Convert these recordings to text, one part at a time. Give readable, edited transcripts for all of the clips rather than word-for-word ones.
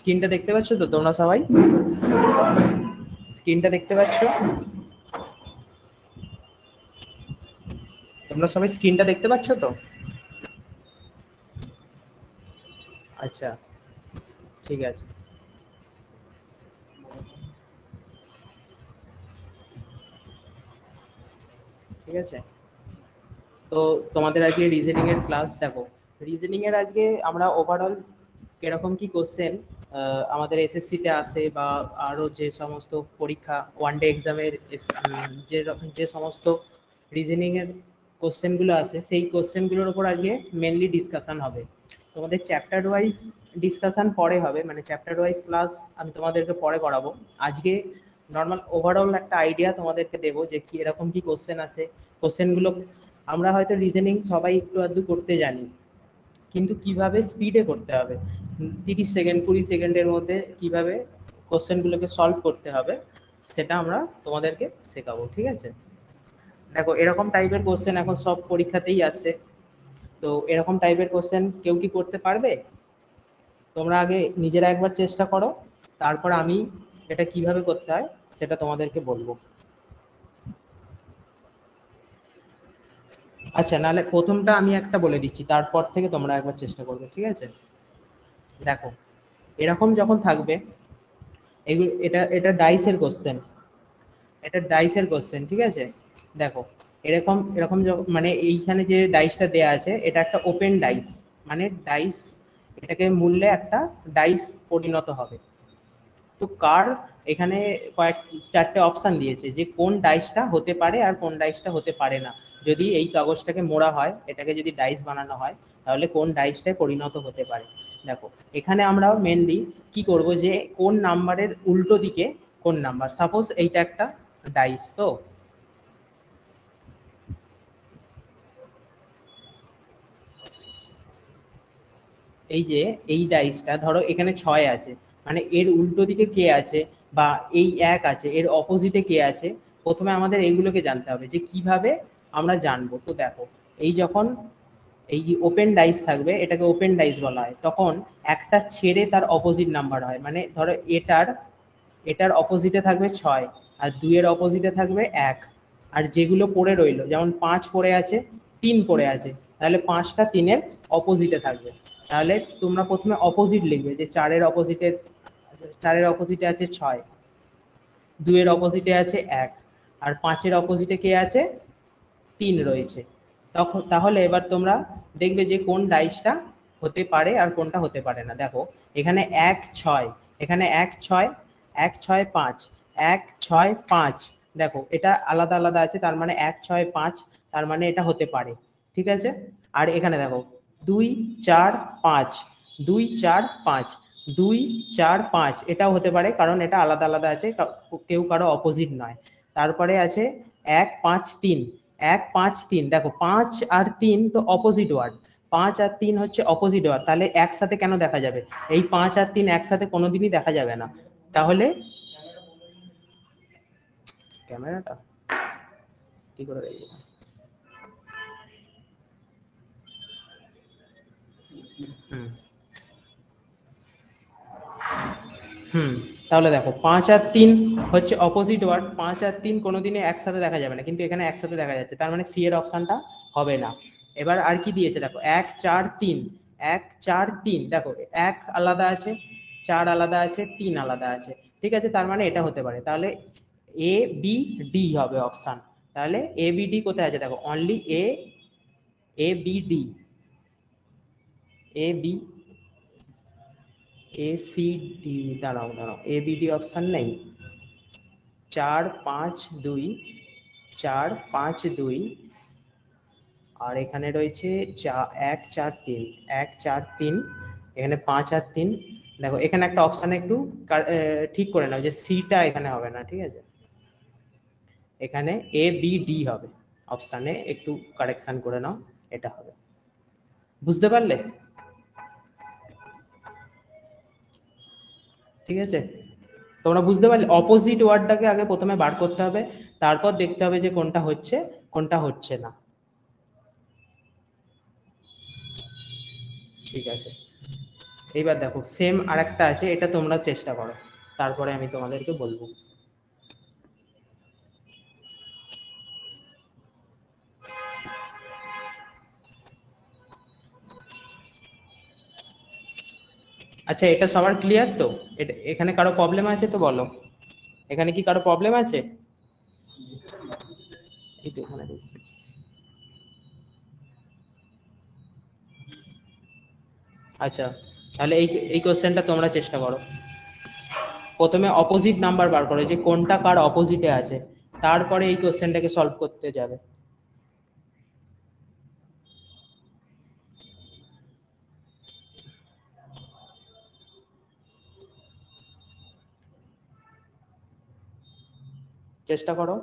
স্ক্রিনটা দেখতে পাচ্ছ তো তোমরা সবাই? স্ক্রিনটা দেখতে পাচ্ছ? তোমরা সবাই স্ক্রিনটা দেখতে পাচ্ছ তো? আচ্ছা, ঠিক আছে। ঠিক আছে, তো তোমাদের আজকে রিজনিং এর ক্লাস দেখো। রিজনিং এর আজকে আমরা ওভারঅল কিরকম কি কোশ্চেন আমাদের এসএসসি তে আসে বা আরো যে সমস্ত পরীক্ষা ওয়ান ডে এক্সামের যে যে সমস্ত রিজনিং এর কোশ্চেন গুলো আসে সেই কোশ্চেন গুলোর উপর আজকে মেনলি ডিসকাশন হবে। তোমাদের চ্যাপ্টার ওয়াইজ ডিসকাশন পরে হবে, মানে চ্যাপ্টার ওয়াইজ ক্লাস আমি তোমাদেরকে পরে করাবো। আজকে নর্মাল ওভারঅল একটা আইডিয়া তোমাদেরকে দেবো যে কি এরকম কি কোশ্চেন আসে। কোশ্চেনগুলো আমরা হয়তো রিজনিং সবাই একটু আধটু করতে জানি, কিন্তু কিভাবে স্পিডে করতে হবে, 30 সেকেন্ড 20 সেকেন্ডের মধ্যে কিভাবে কোশ্চেনগুলোকে সলভ করতে হবে সেটা আমরা তোমাদেরকে শেখাবো। ঠিক আছে, দেখো এরকম টাইপের কোশ্চেন এখন সব পরীক্ষাতেই আসছে। তো এরকম টাইপের কোশ্চেন কেউ কি করতে পারবে? তোমরা আগে নিজেরা একবার চেষ্টা করো, তারপর আমি এটা কিভাবে করতে হয় সেটা তোমাদেরকে বলবো। আচ্ছা, নাহলে প্রথমটা আমি একটা বলে দিচ্ছি, তারপর থেকে তোমরা একবার চেষ্টা করবে। ঠিক আছে, দেখো এরকম যখন থাকবে, এগুলো এটা এটা ডাইসের কোশ্চেন, এটা ডাইসের কোশ্চেন। ঠিক আছে, দেখো এরকম এরকম মানে এইখানে যে ডাইসটা দেয়া আছে এটা একটা ওপেন ডাইস, মানে ডাইস এটাকে মূল্যে একটা ডাইস পরিণত হবে। তো কার এখানে কয়েক চারটে অপশন দিয়েছে যে কোন ডাইসটা হতে পারে আর কোন ডাইসটা হতে পারে না। যদি এই কাগজটাকে মোড়া হয়, এটাকে যদি ডাইস বানানো হয়, তাহলে কোন ডাইসটায় পরিণত হতে পারে। দেখো এখানে আমরা মেনলি কি করব, যে কোন নাম্বারের উল্টো দিকে কোন নাম্বার। সাপোজ এইটা একটা ডাইস, তো এই যে এই ডাইসটা ধরো এখানে 6 আছে, মানে এর উল্টো দিকে কে আছে, বা এই 1 আছে এর অপোজিটে কে আছে। প্রথমে আমাদের এইগুলোকে জানতে হবে যে কিভাবে আমরা জানবো। তো দেখো এই যখন এই ওপেন ডাইস থাকবে, এটাকে ওপেন ডাইস বলা হয়, তখন একটা ছেড়ে তার অপোজিট নাম্বার হয়। মানে ধরো এটার এটার অপোজিটে থাকবে 6, আর 2 এর অপোজিটে থাকবে 1, আর যেগুলো পড়ে রইলো যেমন 5 পড়ে আছে, 3 পড়ে আছে, তাহলে 5টা 3-এর অপোজিটে থাকবে। তাহলে তোমরা প্রথমে অপোজিট লিখবে, যে 4-এর অপোজিটে আছে 6, 2 এর অপোজিটে আছে 1, আর 5-এর অপোজিটে কে আছে, 3 রয়েছে। তখন তাহলে এবার তোমরা দেখবে যে কোন ডাইসটা হতে পারে আর কোনটা হতে পারে না। দেখো এখানে 1 6, এখানে 1 6, 1 6 5, 1 6 5, দেখো এটা আলাদা আলাদা আছে, তার মানে 1 6 5, তার মানে এটা হতে পারে। ঠিক আছে, আর এখানে দেখো 2 4 5, 2 4 5, 2 4 5, এটাও হতে পারে, কারণ এটা আলাদা আলাদা আছে, কেউ কারো অপোজিট নয়। তারপরে আছে 1 5 3, 1 5 3, দেখো 5 আর 3 তো অপোজিট ওয়ার্ড, 5 আর 3 হচ্ছে অপোজিট ওয়ার্ড, তাহলে একসাথে কেন দেখা যাবে? এই 5 আর 3 একসাথে কোনোদিনই দেখা যাবে না। তাহলে ক্যামেরাটা কি করে রেখে? হুম হুম তাহলে দেখো 5 আর 3 হচ্ছে অপোজিট ওয়ার্ড, 5 আর 3 কোনোদিনই একসাথে দেখা যাবে না, কিন্তু এখানে একসাথে দেখা যাচ্ছে, তার মানে সি এর অপশনটা হবে না। এবার আর কি দিয়েছে দেখো, 1 4 3, 1 4 3, দেখো 1 আলাদা আছে, 4 আলাদা আছে, 3 আলাদা আছে। ঠিক আছে, তার মানে এটা হতে পারে, তাহলে এ বি ডি হবে অপশন। তাহলে এ বি ডি কোথায় আছে, দেখো only A, A B D, A B, A C D, দাঁড়াও দাঁড়াও, এ বি ডি অপশন নেই। 4 5 2, 4 5 2, আর এখানে রয়েছে 1 4 3, 1 4 3, এখানে 5 আর 3। দেখো এখানে একটা অপশানে একটু ঠিক করে নাও, যে সিটা এখানে হবে না। ঠিক আছে, এখানে এ বি ডি হবে, অপশানে একটু কারেকশন করে নাও, এটা হবে। বুঝতে পারলে? ঠিক আছে, তোমরা বুঝতে পারলে? অপোজিট ওয়ার্ডটাকে আগে প্রথমে বার করতে হবে, তারপর দেখতে হবে যে কোনটা হচ্ছে কোনটা হচ্ছে না। ঠিক আছে, এইবার দেখো সেম আরেকটা আছে, এটা তোমরা চেষ্টা করো, তারপরে আমি তোমাদেরকে বলবো। আচ্ছা, এটা সবার ক্লিয়ার তো? এটা এখানে কারো প্রবলেম আছে তো বলো, এখানে কি কারো প্রবলেম আছে? এই তো এখানে দেখছি। আচ্ছা, তাহলে এই এই কোশ্চেনটা তোমরা চেষ্টা করো। প্রথমে অপোজিট নাম্বার বার করো, যে কোনটা কার অপোজিটে আছে, তারপরে এই কোশ্চেনটাকে সলভ করতে যাবে। চেষ্টা করো।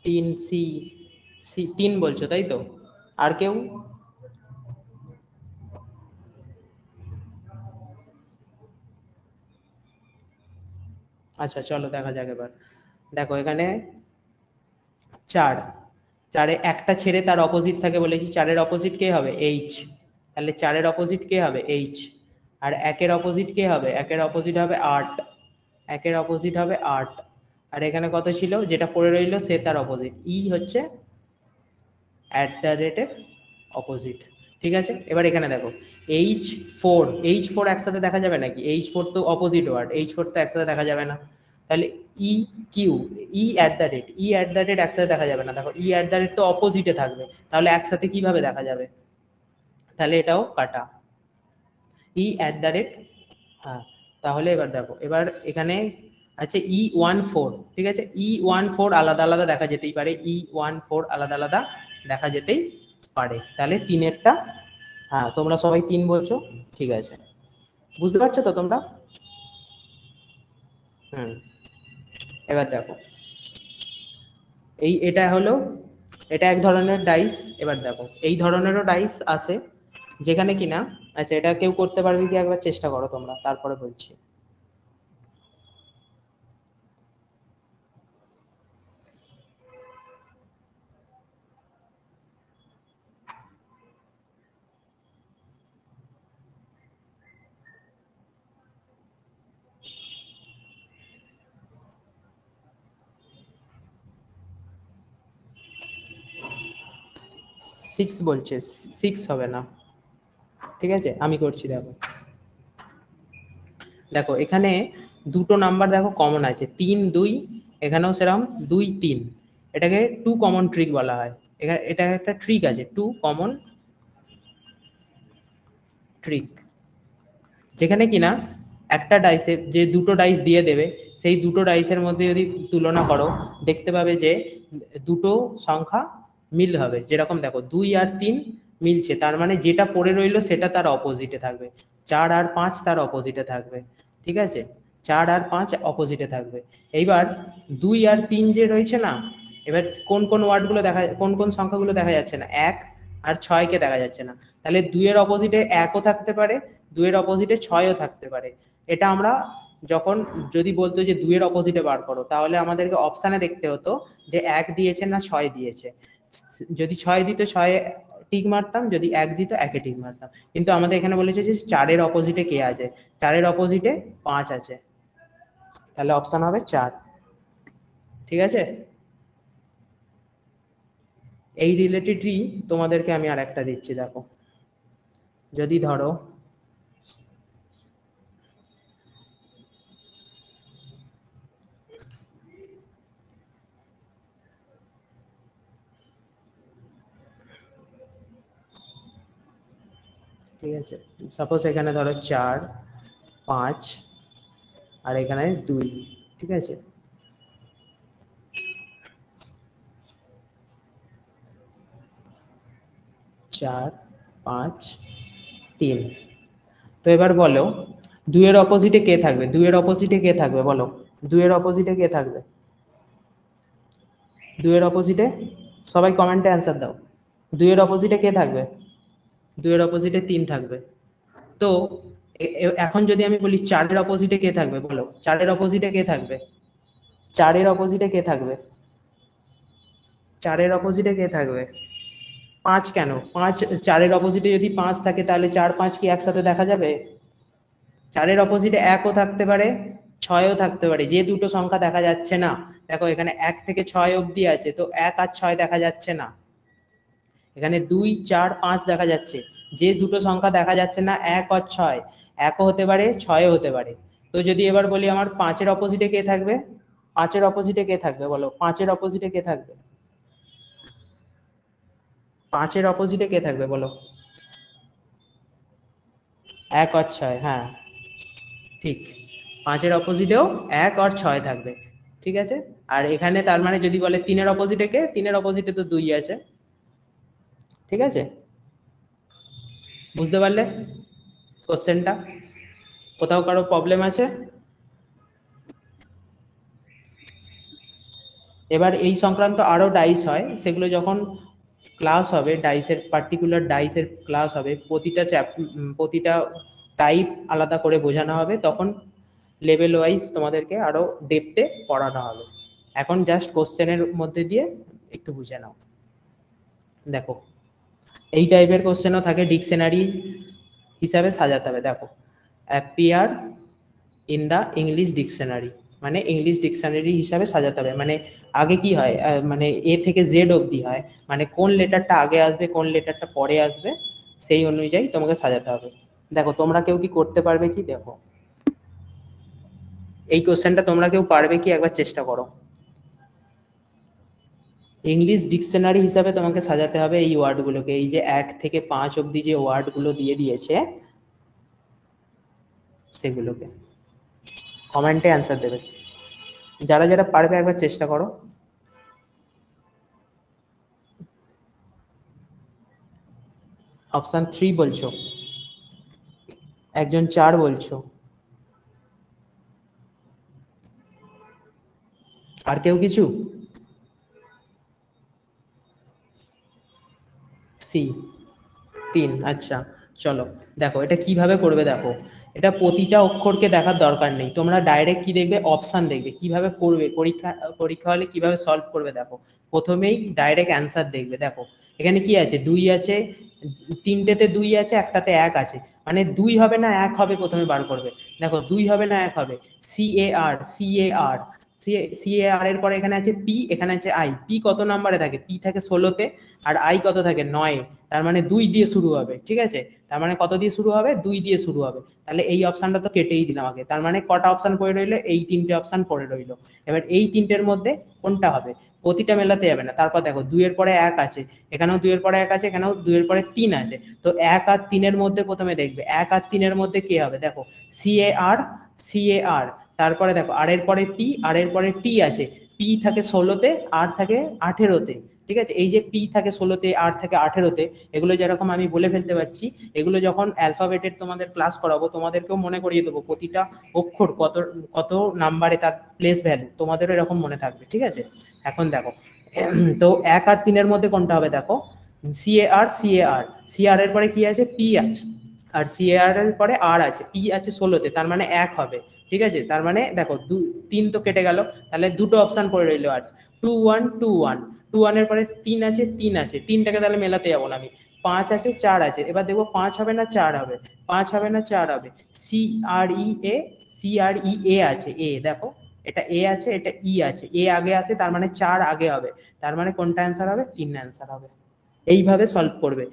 তিন সি, সি তিন বলছো তাই তো? আর কেউ? আচ্ছা চলো দেখা যাক এবার। দেখো এখানে চার, চারে একটা ছেড়ে তার অপোজিট থাকে বলেছি, চারের অপোজিট কে হবে? এইচ। তাহলে চারের অপোজিট কে হবে? এইচ। আর একের অপোজিট কে হবে? একের অপোজিট হবে আট, একের অপোজিট হবে আট। আর এখানে কত ছিল, যেটা পড়ে রইলো সে তার অপোজিট, ই হচ্ছে অ্যাট দ্য রেটের অপোজিট। ঠিক আছে, এবার এখানে দেখো এইচ ফোর, এইচ ফোর একসাথে দেখা যাবে নাকি? এইচ ফোর তো অপোজিট ওয়ার্ড, এইচ ফোর তো একসাথে দেখা যাবে না। তাহলে E Q, E at the rate, E at the rate একসাথে দেখা যাবে না, দেখো ই অ্যাট দ্য রেট তো অপোজিটে থাকবে, তাহলে একসাথে কিভাবে দেখা যাবে? তাহলে এটাও কাটা, ই অ্যাট দ্য রেট। হ্যাঁ, তাহলে এবার দেখো, এবার এখানে আছে ই ওয়ান ফোর, ঠিক আছে, ই ওয়ান ফোর আলাদা আলাদা দেখা যেতেই পারে, ই ওয়ান ফোর আলাদা আলাদা দেখা যেতেই পারে। তাহলে তিনেরটা, হ্যাঁ তোমরা সবাই তিন বলছো, ঠিক আছে, বুঝতে পারছো তো তোমরা? হুম, এবার দেখো এই এটা হলো, এটা এক ধরনের ডাইস। এবার দেখো এই ধরনেরও ডাইস আছে, যেখানে কিনা, আচ্ছা এটা কেউ করতে পারবে কি একবার চেষ্টা করো তোমরা, তারপরে বলছি। সিক্স বলছে, সিক্স হবে না, ঠিক আছে আমি করছি। দেখো, দেখো এখানে দুটো নাম্বার দেখো কমন আছে, তিন দুই, এখানেও সেরকম দুই তিন, এটাকে টু কমন ট্রিক বলা হয়। এখানে এটা একটা ট্রিক আছে, টু কমন ট্রিক, যেখানে কিনা একটা ডাইসে যে দুটো ডাইস দিয়ে দেবে, সেই দুটো ডাইসের মধ্যে যদি তুলনা করো, দেখতে পাবে যে দুটো সংখ্যা মিল হবে। যেরকম দেখো দুই আর তিন মিলছে, তার মানে যেটা পড়ে রইলো সেটা তার অপোজিটে থাকবে, চার আর পাঁচ তার অপোজিটে থাকবে, ঠিক আছে, চার আর পাঁচ অপোজিটে থাকবে। এইবার দুই আর তিন যে রয়েছে না, এবার কোন কোন ওয়ার্ডগুলো দেখা, কোন কোন সংখ্যাগুলো দেখা যাচ্ছে না, এক আর ছয়কে দেখা যাচ্ছে না, তাহলে দুইয়ের অপোজিটে একও থাকতে পারে, দুইয়ের অপোজিটে ছয়ও থাকতে পারে। এটা আমরা যখন, যদি বলতো যে দুইয়ের অপোজিটে বার করো, তাহলে আমাদেরকে অপশানে দেখতে হতো যে এক দিয়েছে না ছয় দিয়েছে, যদি ছয় দিত ছয়ে টিক মারতাম, যদি এক দিত একে টিক মারতাম। কিন্তু আমাদের এখানে বলেছে যে চারের অপোজিটে কে আছে, চারের অপোজিটে পাঁচ আছে, তাহলে অপশান হবে চার, ঠিক আছে। এই রিলেটেডই তোমাদেরকে আমি আর একটা দিচ্ছি, দেখো যদি ধরো, ঠিক আছে, সাপোজ এখানে ধরো চার পাঁচ আর এখানে দুই, ঠিক আছে, চার পাঁচ তিন। তো এবার বলো দুইয়ের অপোজিটে কে থাকবে, দুইয়ের অপোজিটে কে থাকবে বলো, দুইয়ের অপোজিটে কে থাকবে, দুইয়ের অপোজিটে, সবাই কমেন্টে অ্যান্সার দাও, দুইয়ের অপোজিটে কে থাকবে? দুইয়ের অপোজিটে 3 থাকবে। তো এখন যদি আমি বলি 4 এর অপোজিটে কে থাকবে বলো, 4 এর অপোজিটে কে থাকবে? 4 এর অপোজিটে কে থাকবে? 4 এর অপোজিটে কে থাকবে? 5 কেন? 5, 4 এর অপোজিটে যদি 5 থাকে তাহলে 4 5 কি একসাথে দেখা যাবে? 4 এর অপোজিটে 1ও থাকতে পারে, 6ও থাকতে পারে। যে দুটো সংখ্যা দেখা যাচ্ছে না, দেখো এখানে 1 থেকে 6 অবধি আছে, তো 1 আর 6 দেখা যাচ্ছে না। এখানে 2 4 5 দেখা যাচ্ছে। যে দুটো সংখ্যা দেখা যাচ্ছে না 1 আর 6, 1ও হতে পারে 6ও হতে পারে। তো যদি এবার বলি আমার 5 এর অপোজিটে কে থাকবে? 5 এর অপোজিটে কে থাকবে বলো, 5 এর অপোজিটে কে থাকবে? 5 এর অপোজিটে কে থাকবে বলো? 1 আর 6, হ্যাঁ ঠিক। 5 এর অপোজিটেও 1 আর 6 থাকবে, ঠিক আছে। আর এখানে তার মানে যদি বলে 3 এর অপোজিটে কে, 3 এর অপোজিটে তো 2 আছে, ঠিক আছে। বুঝতে পারলে কোশ্চেনটা? কোথাও কারো প্রবলেম আছে? এবার এই সংক্রান্ত আরো ডাইস হয়, সেগুলো যখন ক্লাস হবে, ডাইসের পার্টিকুলার ডাইসের ক্লাস হবে, প্রতিটা টাইপ আলাদা করে বোঝানো হবে, তখন লেভেল ওয়াইজ তোমাদেরকে আরো ডেপথে পড়ানো হবে। এখন জাস্ট কোশ্চেনের মধ্যে দিয়ে একটু বুঝে নাও। দেখো এই টাইপের কোশ্চেনও থাকে, ডিকশনারি হিসাবে সাজাতে হবে। দেখো appear in the English dictionary, মানে ইংলিশ ডিকশনারি হিসাবে সাজাতে হবে। মানে আগে কি হয়, মানে এ থেকে জেড অবধি হয়, মানে কোন লেটারটা আগে আসবে কোন লেটারটা পরে আসবে সেই অনুযায়ী তোমাকে সাজাতে হবে। দেখো তোমরা কেউ কি করতে পারবে কি? দেখো এই কোশ্চেনটা তোমরা কেউ পারবে কি? একবার চেষ্টা করো। ইংলিশ ডিকশনারি হিসাবে তোমাকে সাজাতে হবে এই ওয়ার্ডগুলোকে, এই যে 1 থেকে 5 অবধি যে ওয়ার্ডগুলো দিয়ে দিয়েছে সেগুলোকে। কমেন্টে অ্যান্সার দেবে, যারা যারা পারবে একবার চেষ্টা করো। অপশন 3 বলছো, একজন 4 বলছো, আর কেউ কিছু? সি 3, আচ্ছা। চলো দেখো এটা কিভাবে করবে। দেখো এটা প্রতিটা অক্ষরকে দেখার দরকার নেই, তোমরা ডাইরেক্ট কি দেখবে, অপশান দেখবে। কিভাবে করবে, পরীক্ষা পরীক্ষা হলে কিভাবে সলভ করবে দেখো, প্রথমেই ডাইরেক্ট অ্যান্সার দেখবে। দেখো এখানে কি আছে, 2 আছে, তিনটেতে 2 আছে, একটাতে 1 আছে, মানে 2 হবে না 1 হবে, প্রথমে বার করবে। দেখো 2 হবে না 1 হবে, CAR CAR এর পরে এখানে আছে পি, এখানে আছে আই। পি কত নাম্বারে থাকে? পি থাকে 16তে, আর আই কত থাকে? 9। তার মানে 2 দিয়ে শুরু হবে, ঠিক আছে। তার মানে কত দিয়ে শুরু হবে? 2 দিয়ে শুরু হবে। তাহলে এই অপশনটা তো কেটেই দিলাম আগে। তার মানে কটা অপশন পড়ে রইলো? এই 3টে অপশন পড়ে রইলো। এবার এই 3টের মধ্যে কোনটা হবে? প্রতিটা মেলাতে যাবে না। তারপর দেখো 2 এর পরে 1 আছে, এখানেও 2 এর পরে 1 আছে, এখানেও 2 এর পরে 3 আছে। তো 1 আর 3 এর মধ্যে প্রথমে দেখবে 1 আর 3 এর মধ্যে কে হবে। দেখো CAR, তারপরে দেখো আর এর পরে পি, আর এর পরে টি আছে। পি থাকে 16তে, আর থাকে 18তে, ঠিক আছে। এই যে পি থাকে 16তে, আর থাকে 18তে, এগুলো যেরকম আমি বলে ফেলতে পারছি, এগুলো যখন অ্যালফাবেটের তোমাদের ক্লাস করাবো তোমাদেরকেও মনে করিয়ে দেবো, প্রতিটা অক্ষর কত কত নাম্বারে তার প্লেস ভ্যালু, তোমাদেরও এরকম মনে থাকবে, ঠিক আছে। এখন দেখো তো 1 আর 3 এর মধ্যে কোনটা হবে? দেখো সিএআর এর পরে কি আছে? পি আছে, আর সিএআর এর পরে আর আছে, পি আছে 16তে, তার মানে 1 হবে, ঠিক আছে। তার মানে দেখো 3 তো কেটে গেল, তাহলে দুটো অপশন পড়ে রইলো আর 2 1 এর পরে 3 আছে, 3 আছে, তিনটাকে তাহলে মেলাতে যাবো না আমি। 5 আছে, 4 আছে, এবার দেখবো 5 হবে না 4 হবে, 5 হবে না 4 হবে। সি আর ই এ আছে, এ দেখো এটা এ আছে, এটা ই আছে, এ আগে আছে, তার মানে 4 আগে হবে। তার মানে কোনটা অ্যান্সার হবে? 3 অ্যান্সার হবে। এইভাবে সলভ করবে,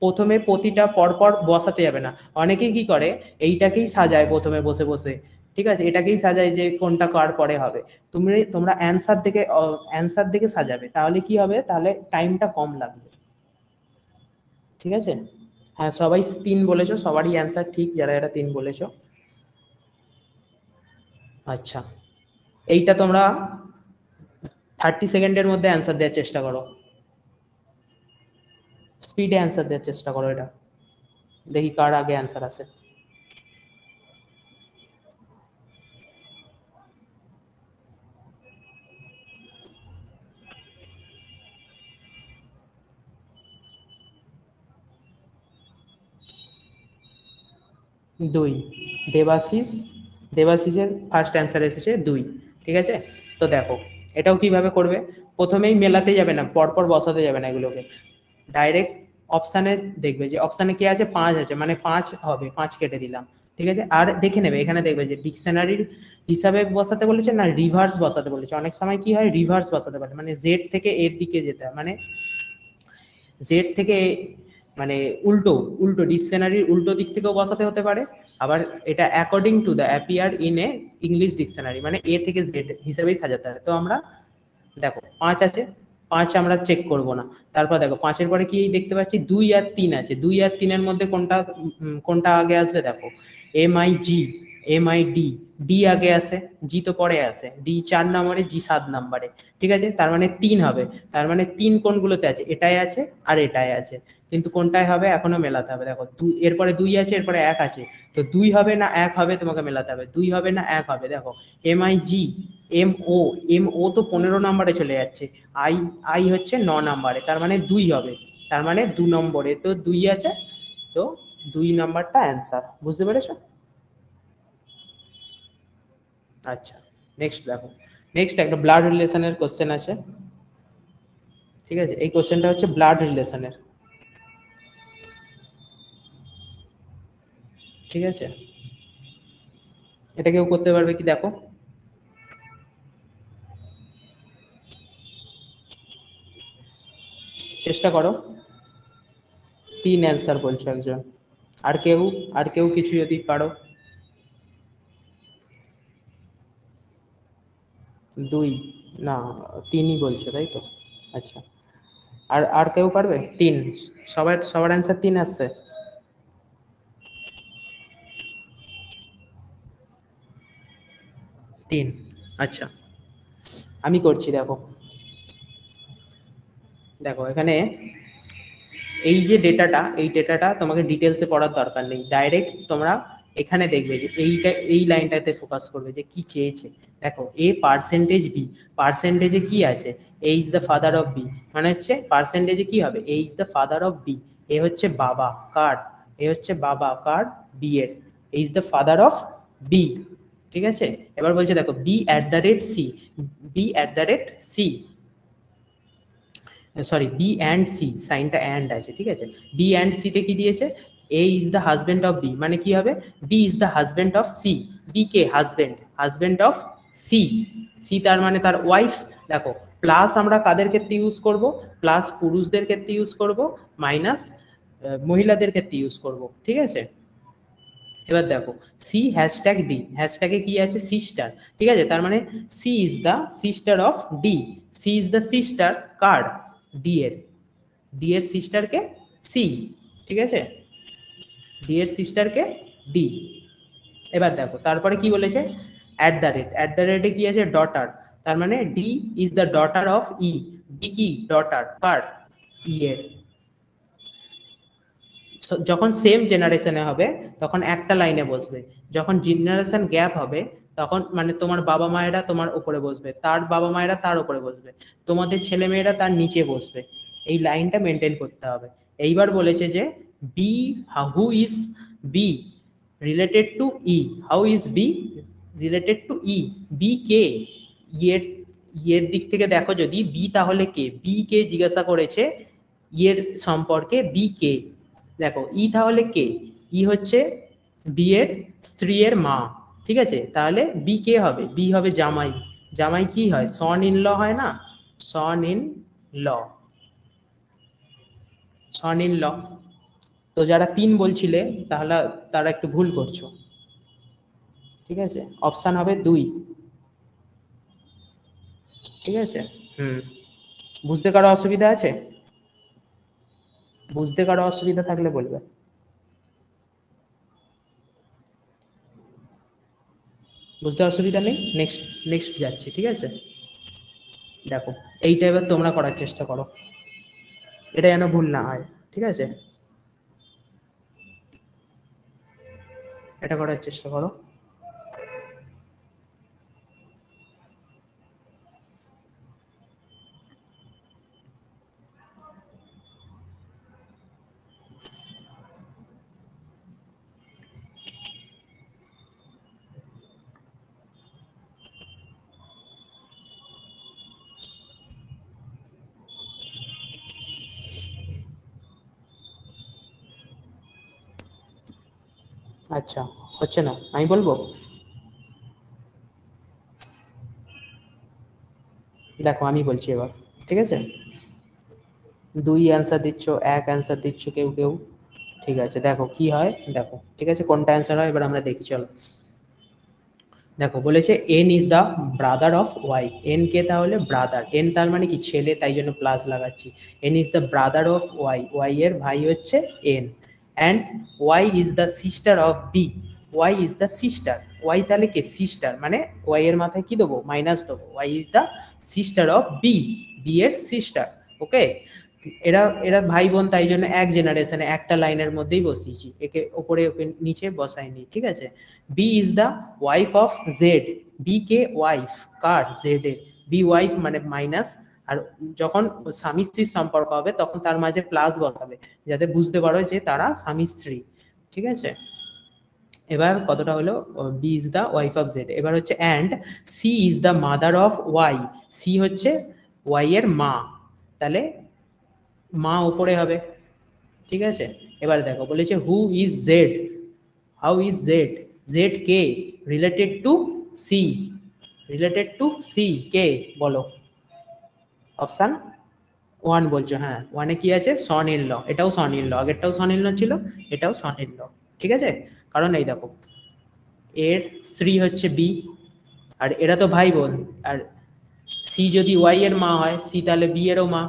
প্রথমে প্রতিটা পরপর বসাতে যাবে না। অনেকেই কি করে, এইটাকেই সাজায় প্রথমে বসে বসে, ঠিক আছে, এটাকেই সাজায় যে কোনটা কার পরে হবে। তোমরা অ্যান্সার দেখে সাজাবে, তাহলে কি হবে, তাহলে টাইমটা কম লাগবে, ঠিক আছে। হ্যাঁ সবাই 3 বলেছো, সবারই অ্যান্সার ঠিক, যারা যারা 3 বলেছো। আচ্ছা এইটা তোমরা 30 সেকেন্ডের মধ্যে অ্যান্সার দেওয়ার চেষ্টা করো, স্পিডে অ্যান্সার দেওয়ার চেষ্টা করো এটা, দেখি কার আগে অ্যান্সার আসে। 2 দেবাশিস, দেবাশিসের ফার্স্ট অ্যান্সার এসেছে 2, ঠিক আছে। তো দেখো এটাও কিভাবে করবে, প্রথমেই মেলাতে যাবে না, পরপর বসাতে যাবে না, এগুলোকে ডাইরেক্ট অপশানে দেখবে যে অপশানে কি আছে, 5 আছে, মানে 5 হবে, 5 কেটে দিলাম, ঠিক আছে। আর দেখে নেবে এখানে দেখবে যে ডিকশনারির হিসাবে বসাতে বলেছে না রিভার্স বসাতে বলেছে। অনেক সময় কি হয় রিভার্স বসাতে পারে, মানে জেড থেকে এর দিকে যেতে হয়, মানে জেড থেকে মানে উল্টো উল্টো ডিকশনারির উল্টো দিক থেকেও বসাতে হতে পারে। আবার এটা according to the appear in a English dictionary, মানে এ থেকে জেড হিসেবেই সাজাতে হয়। তো আমরা দেখো 5 আছে, 5 আমরা চেক করব না। তারপর দেখো 5-এর পরে কি দেখতে পাচ্ছি 2 আর 3 আছে, 2 আর 3-এর মধ্যে কোনটা কোনটা আগে আসবে, দেখো M I G, M I D, D আগে আসে, জি তো পরে আসে, ডি 4 নম্বরে, জি 7 নম্বরে, ঠিক আছে। তার মানে 3 হবে, তার মানে 3 কোনগুলোতে আছে, এটাই আছে আর এটাই আছে, কিন্তু কোনটায় হবে এখনো মেলাতে হবে। দেখো এরপরে 2 আছে, এরপরে 1 আছে, তো 2 হবে না 1 হবে তোমাকে মেলাতে হবে, 2 হবে না 1 হবে। দেখো M I G, M O, M O তো 15 নম্বরে চলে যাচ্ছে, আই, আই হচ্ছে 9 নম্বরে, তার মানে 2 হবে, তার মানে 2 নম্বরে তো 2 আছে, তো 2 নাম্বারটা অ্যান্সার। বুঝতে পেরেছো? আচ্ছা, নেক্সট দেখো, নেক্সট একটা ব্লাড রিলেশনের কোশ্চেন আছে, ঠিক আছে। এই কোশ্চেনটা হচ্ছে ব্লাড রিলেশনের, ঠিক আছে। এটা কেউ করতে পারবে কি দেখো, চেষ্টা করো। 3 অ্যান্সার বলছো একজন, আর কেউ, আর কেউ কিছু যদি পারো। 2 না, 3ই বলছো তাই তো? আচ্ছা, আর আর কেউ পারবে 3? সবার সবার অ্যান্সার 3 আসছে? 3, আচ্ছা আমি করছি। দেখো দেখো এখানে এই যে ডেটাটা, এই ডেটাটা তোমাকে ডিটেলসে পড়ার দরকার নেই, ডাইরেক্ট তোমরা এখানে দেখবে যে এইটা, এই লাইনটাতে ফোকাস করবে যে কি চেয়েছে। দেখো এ পার্সেন্টেজ বি, পার্সেন্টেজে কি আছে, A is the father of B, মানে হচ্ছে পার্সেন্টেজে কি হবে, A is the father of B, A হচ্ছে বাবা কার, এ হচ্ছে বাবা কার, বি এর, A is the father of B, ঠিক আছে। এবার বলছে দেখো B at the rate C, B at the rate C, sorry B and C, সাইনটা অ্যান্ড আছে, ঠিক আছে। বি অ্যান্ড সি তে কি দিয়েছে, A is the husband of B, মানে কি হবে, B is the husband of C, B কে husband, husband of C, C তার মানে তার ওয়াইফ। দেখো প্লাস আমরা কাদের ক্ষেত্রে ইউজ করব, প্লাস পুরুষদের ক্ষেত্রে ইউজ করব, মাইনাস মহিলাদের ক্ষেত্রে ইউজ করব, ঠিক আছে। এবার দেখো সি হ্যাশট্যাগ ডি, হ্যাশট্যাগে কি আছে সিস্টার, ঠিক আছে, তার মানে C is the sister of D, C is the sister কার, ডি এর, ডি এর সিস্টারকে সি, ঠিক আছে, ডি এর সিস্টারকে ডি। এবার দেখো তারপরে কি বলেছে, at the rate, at the রেটে কি আছে ডটার, তার মানে D is the daughter of E, D কি ডটার কার, ই এর। যখন সেম জেনারেশনে হবে তখন একটা লাইনে বসবে, যখন জেনারেশন গ্যাপ হবে তখন মানে তোমার বাবা মায়েরা তোমার উপরে বসবে, তার বাবা মায়েরা তার উপরে বসবে, তোমাদের ছেলে মেয়েরা তার নিচে বসবে, এই লাইনটা মেনটেন করতে হবে। এইবার বলেছে যে B, who is B related to E, how is B related to E, B কে, ইয়ের, ইয়ের দিক থেকে দেখো যদি বি তাহলে কে, বি কে জিজ্ঞাসা করেছে ইয়ের সম্পর্কে, বি কে, দেখো ই তাহলে কে, ই হচ্ছে বি এর স্ত্রীর মা, ঠিক আছে, তাহলে বি কে হবে, বি হবে জামাই, জামাই কি হয় সন ইন ল হয় না, son in law, son in law. তো যারা 3 বলছিলে তাহলে তারা একটু ভুল করছো, ঠিক আছে, অপশন হবে 2, ঠিক আছে। হুম, বুঝতে কারো অসুবিধা আছে, বুঝতে কারো অসুবিধা থাকলে বলবে। বুঝতে অসুবিধা নেই, নেক্সট, নেক্সট যাচ্ছি, ঠিক আছে। দেখো এইটা এবার তোমরা করার চেষ্টা করো, এটা যেন ভুল না হয়, ঠিক আছে, এটা করার চেষ্টা করো। আচ্ছা, হচ্ছে না, আমি বলবো। দেখো আমি বলছি এবার, ঠিক আছে? 2 অ্যান্সার দিচ্ছ, 1 অ্যান্সার দিচ্ছ কেউ কেউ। ঠিক আছে, দেখো কি হয়, দেখো ঠিক আছে কোনটা অ্যান্সার হয় এবার আমরা দেখি, চলো। দেখো বলেছে N is the brother of Y. N কে তাহলে ব্রাদার, এন তার মানে কি ছেলে, তাই জন্য প্লাস লাগাচ্ছি। N is the brother of Y, Y এর ভাই হচ্ছে N. And Y is the sister of B, Y is the sister, Y তাহলে কে সিস্টার, মানে ওয়াই এর মাথায় কি দেবো, মাইনাস দেবো, Y is the sister of B, B এর সিস্টার। ওকে, এরা এরা ভাই বোন, তাই জন্য এক জেনারেশনে একটা লাইনের মধ্যেই বসিয়েছি, একে ওপরে ওকে নিচে বসাইনি, ঠিক আছে? B is the wife of Z, B কে ওয়াইফ, কার, জেড এর, বি ওয়াইফ মানে মাইনাস। আর যখন স্বামী স্ত্রীর সম্পর্ক হবে তখন তার মাঝে প্লাস বসাবে, যাতে বুঝতে পারো যে তারা স্বামী স্ত্রী, ঠিক আছে? এবার কতটা হলো, B is the wife of Z. এবার হচ্ছে and C is the mother of Y, C হচ্ছে ওয়াই এর মা, তাহলে মা ওপরে হবে, ঠিক আছে? এবার দেখো বলেছে who is Z, how is Z, Z কে, related to C, related to C কে, বলো। অপশন 1 বলছো, হ্যাঁ, 1-এ কি আছে, সন ইন ল, এটাও son in law, আগেরটাও son in law ছিল, এটাও সন ইন ল, ঠিক আছে? কারণ এই দেখো এর স্ত্রী হচ্ছে বি, আর এরা তো ভাই বোন, আর সি যদি ওয়াই এর মা হয়, সি তাহলে বি এরও মা,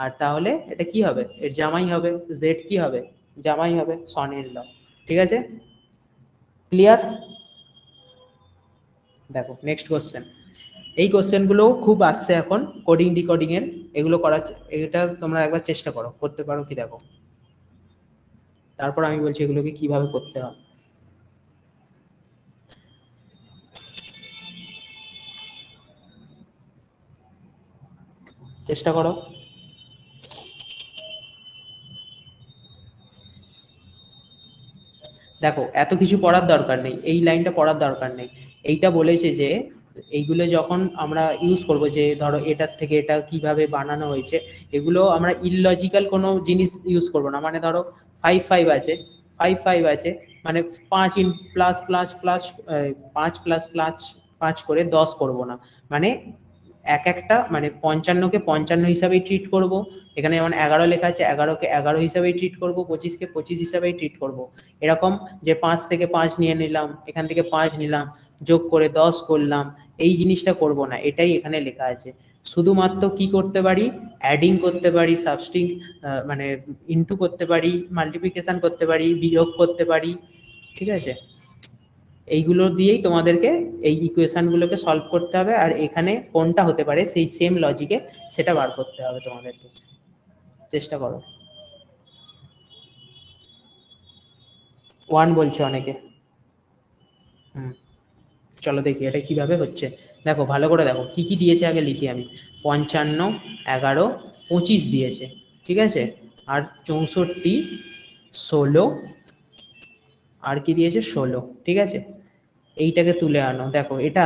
আর তাহলে এটা কি হবে, এর জামাই হবে, জেড কি হবে, জামাই হবে, সন ইন ল, ঠিক আছে? ক্লিয়ার? দেখো নেক্সট কোশ্চেন, এই কোশ্চেন গুলো খুব আসছে এখন কোডিং ডিকোডিং এর, এগুলো করার, এটা তোমরা একবার চেষ্টা করো, করতে পারো কি দেখো, তারপর আমি বলছি এগুলোকে কিভাবে করতে হয়, চেষ্টা করো। দেখো এত কিছু পড়ার দরকার নেই, এই লাইনটা পড়ার দরকার নেই। এইটা বলেছে যে এইগুলো যখন আমরা ইউজ করব, যে ধরো এটার থেকে এটা কিভাবে বানানো হয়েছে, এগুলো আমরা ইললজিক্যাল কোনো জিনিস ইউজ করব না, মানে ধরো 5 5 আছে, 5 5 আছে, মানে 5 in plus plus plus, 5 plus plus 5 করে 10 করব না, মানে এক একটা মানে 55-কে 55 হিসাবেই ট্রিট করব, এখানে যেমন 11 লেখা আছে 11-কে 11 হিসাবেই ট্রিট করব, 25-কে 25 হিসাবেই ট্রিট করব। এরকম যে 5 থেকে 5 নিয়ে নিলাম, এখান থেকে 5 নিলাম, যোগ করে 10 করলাম, এই জিনিসটা করব না, এটাই এখানে লেখা আছে। শুধুমাত্র কি করতে পারি, অ্যাডিং করতে পারি, সাবস্ট্রিং মানে ইনটু করতে পারি, মাল্টিপ্লিকেশন করতে পারি, বিয়োগ করতে পারি, ঠিক আছে? এইগুলো দিয়েই তোমাদেরকে এই ইকুয়েশন গুলোকে সলভ করতে হবে, আর এখানে কোনটা হতে পারে সেই সেম লজিকে সেটা বার করতে হবে তোমাদেরকে, চেষ্টা করো। 1 বলছে অনেকে। হুম, চলো দেখি এটা কিভাবে হচ্ছে। দেখো ভালো করে দেখো কি কি দিয়েছে, আগে লিখি আমি। 55, 11, 25 দিয়েছে, ঠিক আছে? আর 64, 16, আর কি দিয়েছে, 16, ঠিক আছে? এইটাকে তুলে আনো, দেখো এটা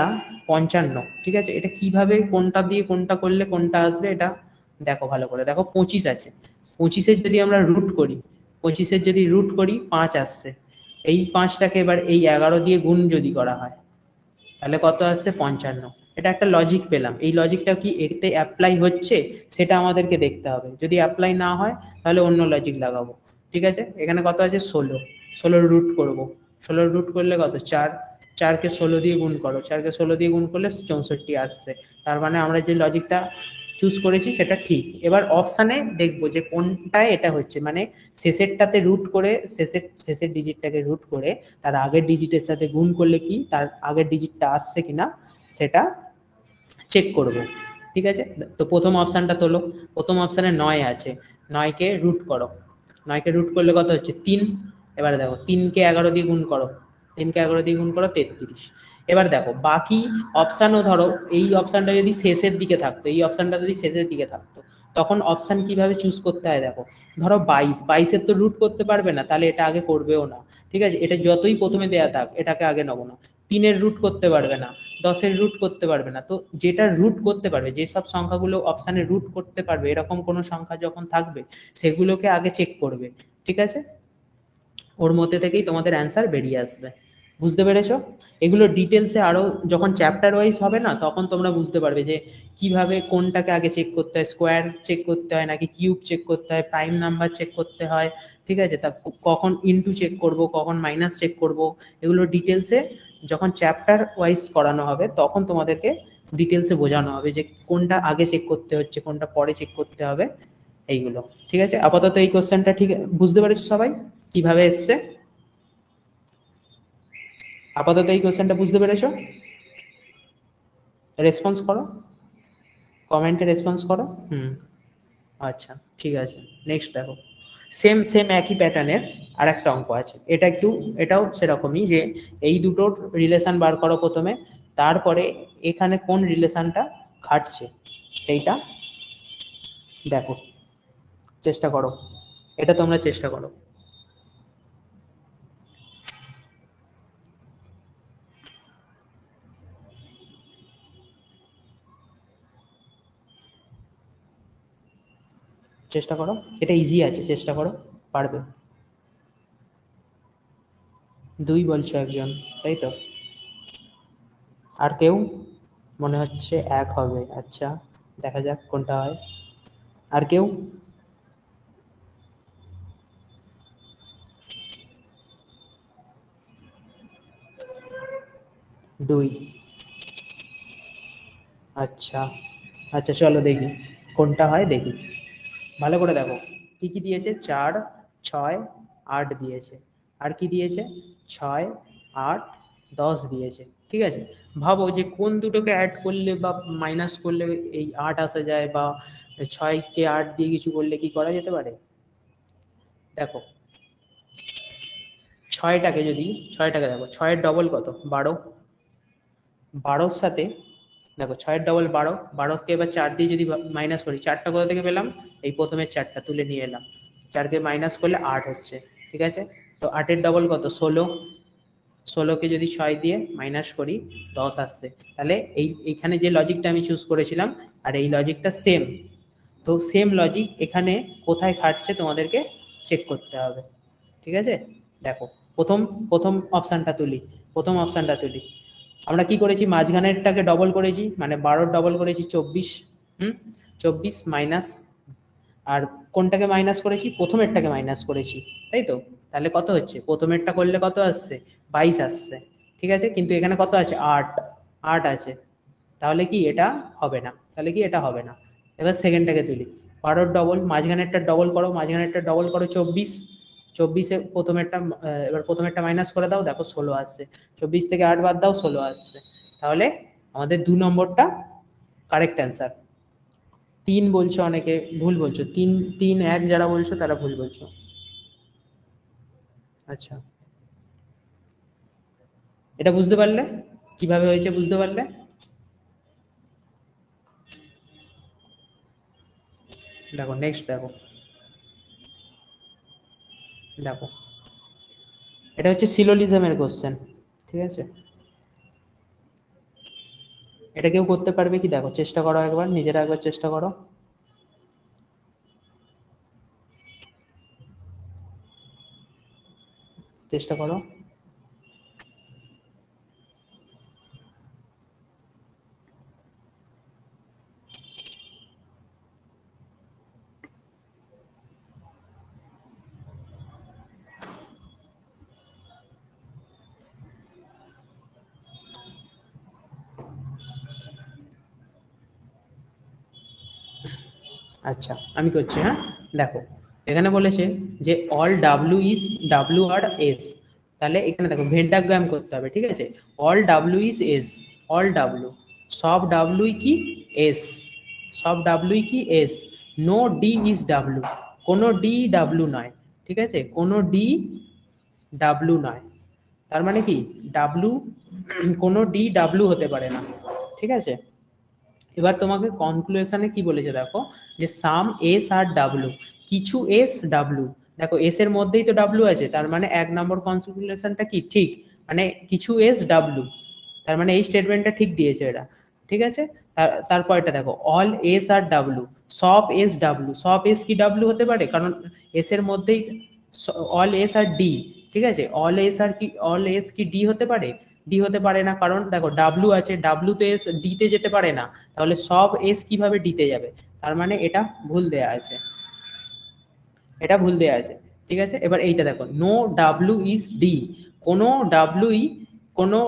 55, ঠিক আছে? এটা কিভাবে কোনটা দিয়ে কোনটা করলে কোনটা আসবে, এটা দেখো ভালো করে দেখো, 25 আছে, 25-এর যদি আমরা রুট করি, 25-এর যদি রুট করি 5 আসছে, এই 5টাকে এবার এই 11 দিয়ে গুণ যদি করা হয় তাহলে কত আসছে, 55। এটা একটা লজিক পেলাম, এই লজিকটা কি এতে অ্যাপ্লাই হচ্ছে সেটা আমাদেরকে দেখতে হবে, যদি অ্যাপ্লাই না হয় তাহলে অন্য লজিক লাগাবো, ঠিক আছে? এখানে কত আছে, 16, 16 রুট করব, 16 রুট করলে কত, 4, 4-কে 16 দিয়ে গুণ করো, 4-কে 16 দিয়ে গুণ করলে 64 আসছে, তার মানে আমরা যে লজিকটা চুজ করেছি সেটা ঠিক। এবার অপশানে দেখবো যে কোনটায় এটা হচ্ছে, মানে শেষেরটাতে রুট করে, শেষের ডিজিটটাকে রুট করে তার আগের ডিজিটের সাথে গুণ করলে কি তার আগের ডিজিটটা আসছে কিনা সেটা চেক করব, ঠিক আছে? তো প্রথম অপশানটা তোলো, প্রথম অপশানে 9 আছে, 9-কে রুট করো, 9-কে রুট করলে কত হচ্ছে, 3। এবারে দেখো 3-কে 11 দিয়ে গুণ করো, 3-কে 11 দিয়ে গুণ করো 33। এবার দেখো বাকি অপশানও, ধরো এই অপশানটা যদি শেষের দিকে থাকতো, এই অপশানটা যদি শেষের দিকে থাকতো, তখন অপশান কিভাবে চুজ করতে হয় দেখো, ধরো 22, 22-এর তো রুট করতে পারবে না, তাহলে এটা আগে করবেও না, ঠিক আছে? এটা যতই প্রথমে দেয়া থাক এটাকে আগে নেবো না। 3-এর রুট করতে পারবে না, 10-এর রুট করতে পারবে না, তো যেটা রুট করতে পারবে, যেসব সংখ্যাগুলো অপশানে রুট করতে পারবে এরকম কোনো সংখ্যা যখন থাকবে সেগুলোকে আগে চেক করবে, ঠিক আছে? ওর মধ্যে থেকেই তোমাদের অ্যান্সার বেরিয়ে আসবে। বুঝতে পেরেছো? এগুলো ডিটেলসে আরো যখন চ্যাপ্টার ওয়াইজ হবে না, তখন তোমরা বুঝতে পারবে যে কিভাবে কোনটাকে আগে চেক করতে হয়, স্কোয়ার চেক করতে হয় নাকি কিউব চেক করতে হয়, প্রাইম নাম্বার চেক করতে হয়, ঠিক আছে, তা কখন ইনটু চেক করব, কখন মাইনাস চেক করব, এগুলো ডিটেলসে যখন চ্যাপ্টার ওয়াইজ করানো হবে তখন তোমাদেরকে ডিটেলসে বোঝানো হবে যে কোনটা আগে চেক করতে হচ্ছে, কোনটা পরে চেক করতে হবে, এইগুলো। ঠিক আছে, আপাতত এই কোশ্চেনটা ঠিক বুঝতে পেরেছো সবাই কিভাবে এসছে? আপাতত এই কোশ্চেনটা বুঝতে পেরেছো? রেসপন্স করো, কমেন্টে রেসপন্স করো। আচ্ছা, ঠিক আছে। নেক্সট দেখো, সেম সেম একই প্যাটার্নের আর একটা অঙ্ক আছে। এটা একটু, এটাও সেরকমই, যে এই দুটোর রিলেশন বার করো প্রথমে, তারপরে এখানে কোন রিলেশনটা খাটছে সেইটা দেখো, চেষ্টা করো, এটা তোমরা চেষ্টা করো। চেষ্টা করো, এটা ইজি আছে, চেষ্টা করো, পারবে। 2 বলছো একজন, তাই তো? আর কেউ? মনে হচ্ছে 1 হবে। আচ্ছা, দেখা যাক কোনটা হয়। আর কেউ? 2। আচ্ছা আচ্ছা, চলো দেখি কোনটা হয়, দেখি। ভালো করে দেখো, কি কি দিয়েছে, 4, 6, 8 দিয়েছে। আর কি দিয়েছে, 6, 8, 10 দিয়েছে। ঠিক আছে, ভাবো যে কোন দুটোকে অ্যাড করলে বা মাইনাস করলে এই 8 আসা যায়, বা 6 কে 8 দিয়ে কিছু করলে কি করা যেতে পারে। দেখো, ছয়টাকে যদি, ছয়টাকে দেখো, ছয়ের ডবল কত, 12। 12-র সাথে দেখো, 6-এর ডবল 12, 12কে এবার 4 দিয়ে যদি মাইনাস করি, 4টা কোথা থেকে পেলাম, এই প্রথমের 4টা তুলে নিয়ে এলাম, 4কে মাইনাস করলে 8 হচ্ছে। ঠিক আছে, তো 8-এর ডবল কত, 16, 16কে যদি 6 দিয়ে মাইনাস করি 10 আসছে। তাহলে এইখানে যে লজিকটা আমি চুজ করেছিলাম আর এই লজিকটা সেম, তো সেম লজিক এখানে কোথায় খাটছে তোমাদেরকে চেক করতে হবে। ঠিক আছে, দেখো, প্রথম প্রথম অপশানটা তুলি, প্রথম অপশানটা তুলি। আমরা কি করেছি, মাঝখানেরটাকে ডবল করেছি, মানে 12 ডবল করেছি 24। 24 মাইনাস, আর কোনটাকে মাইনাস করেছি, প্রথমেরটাকে মাইনাস করেছি, তাই তো? তাহলে কত হচ্ছে, প্রথমেরটা করলে কত আসছে, 22 আসছে। ঠিক আছে, কিন্তু এখানে কত আছে, 8, 8 আছে। তাহলে কি এটা হবে না, তাহলে কি এটা হবে না। এবার সেকেন্ডটাকে তুলি, 12-র ডবল, মাঝখানেরটা ডবল করো, মাঝখানেরটা ডবল করো 24, 24-এ প্রথমেরটা, এবার প্রথমেরটা মাইনাস করে দাও, দেখো 16 আসছে। 24 থেকে 8 বাদ দাও, 16 আসছে। তাহলে আমাদের 2 নম্বরটা কারেক্ট অ্যান্সার। 3 বলছো অনেকে, ভুল বলছো। 3, 3, 1 যারা বলছো তারা ভুল বলছো। আচ্ছা, এটা বুঝতে পারলে, কিভাবে হয়েছে বুঝতে পারলে? দেখো নেক্সট দেখো, দেখো, এটা হচ্ছে সিলোজিজমের কোশ্চেন। ঠিক আছে, এটা কেউ করতে পারবে কি, দেখো চেষ্টা করো একবার, নিজেরা একবার চেষ্টা করো। চেষ্টা করো। আচ্ছা, আমি করছি, হ্যাঁ। দেখো, এখানে বলেছে যে all W is, W are S. তাহলে এখানে দেখো ভেন ডায়াগ্রাম করতে হবে। ঠিক আছে, all W is S, all W, সব ডাব্লিউ কি এস, সব ডাব্লিউ কি S, no D is W, কোনো ডি ডাব্লিউ নয়। ঠিক আছে, কোনো ডি ডাব্লিউ নয়, তার মানে কি ডাব্লিউ, কোনো ডি ডাব্লিউ হতে পারে না। ঠিক আছে, এবার তোমাকে কনক্লুশনে কি বলেছে দেখো, যে সাম এস আর ডাব্লিউ, কিছু এস ডাব্লিউ। দেখো এস এর মধ্যেই তো ডাব্লিউ আছে, তার মানে 1 নম্বর কনক্লুশনটা কি ঠিক, মানে কিছু এস ডাব্লিউ, তার মানে এই স্টেটমেন্টটা ঠিক দিয়েছে এরা। ঠিক আছে, তারপরটা দেখো, অল এস আর ডাব্লিউ, সব এস ডাব্লিউ, সব এস কি ডাব্লিউ হতে পারে, কারণ এস এর মধ্যেই অল এস আর ডি। ঠিক আছে। অল এস আর কি, অল এস কি ডি হতে পারে? ডি হতে পারে না, কারণ দেখো ডাব্লু আছে, ডাব্লু তে এস ডি তে যেতে পারে না, তাহলে সব এস কিভাবে ডি তে যাবে? তার মানে এটা ভুল দেয়া আছে, এটা ভুল দেয়া আছে। ঠিক আছে, এবার এইটা দেখো, নো ডাব্লু ইজ ডি, কোনো ডাব্লুই, কোনো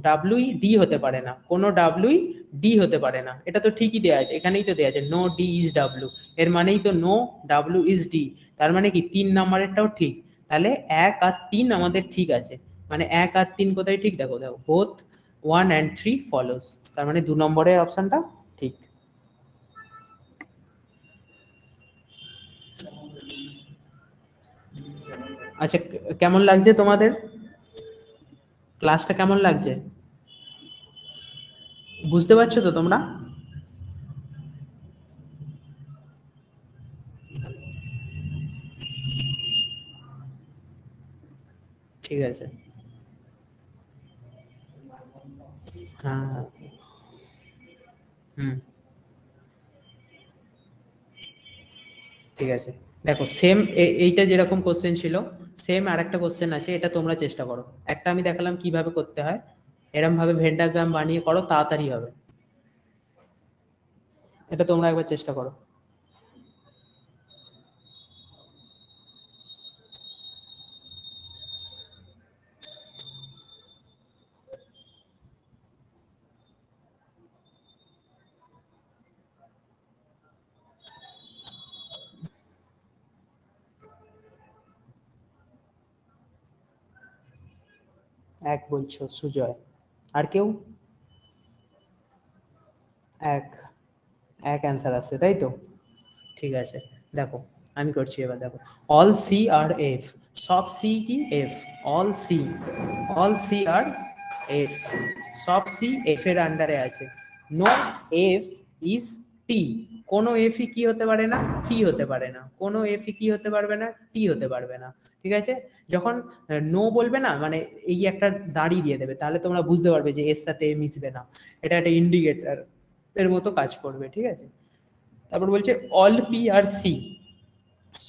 ডাব্লুই ডি হতে পারে না, কোনো ডাব্লুই ডি হতে পারে না, এটা তো ঠিকই দেয়া আছে, এখানেই তো দেয়া আছে নো ডি ইজ ডাব্লু, এর মানেই তো নো ডাব্লু ইজ ডি, তার মানে কি 3 নম্বরেরটাও ঠিক, তাহলে 1 আর 3 আমাদের ঠিক আছে, মানে 1 আর 3 কোথায় ঠিক, দেখো দেখো বোথ 1 and 3 ফলোস, তার মানে 2 নম্বরের অপশনটা ঠিক। আচ্ছা, কেমন লাগছে তোমাদের? ক্লাসটা কেমন লাগছে? বুঝতে পারছো তো তোমরা? ঠিক আছে। হ্যাঁ হ্যাঁ। হুম। ঠিক আছে, দেখো সেম এইটা যেরকম কোশ্চেন ছিল, সেম আর একটা কোশ্চেন আছে, এটা তোমরা চেষ্টা করো। একটা আমি দেখালাম কিভাবে করতে হয়, এরম ভাবে ভেন্ডাগ্রাম বানিয়ে করো, তাড়াতাড়ি হবে। এটা তোমরা একবার চেষ্টা করো। 1 বলছো সুজয়, আর কেউ? 1, 1 অ্যান্সার আসছে তাই তো? ঠিক আছে, দেখো আমি করছি এবার, দেখো অল সি আর এফ, সব সি কি F, all C, all C are F, সব সি এফ এর আন্ডারে আছে, নো এফ ইজ টি, কোনো এফই কি হতে পারে না, টি হতে পারে না, কোনো এফই কি হতে পারবে না, টি হতে পারবে না। ঠিক আছে, যখন নো বলবে না, মানে এই একটা দাড়ি দিয়ে দেবে, তাহলে তোমরা বুঝতে পারবে যে এর সাথে এ মিশবে না, এটা একটা ইন্ডিকেটর এর মতো কাজ করবে। ঠিক আছে, তারপর বলছে অল পি আর সি,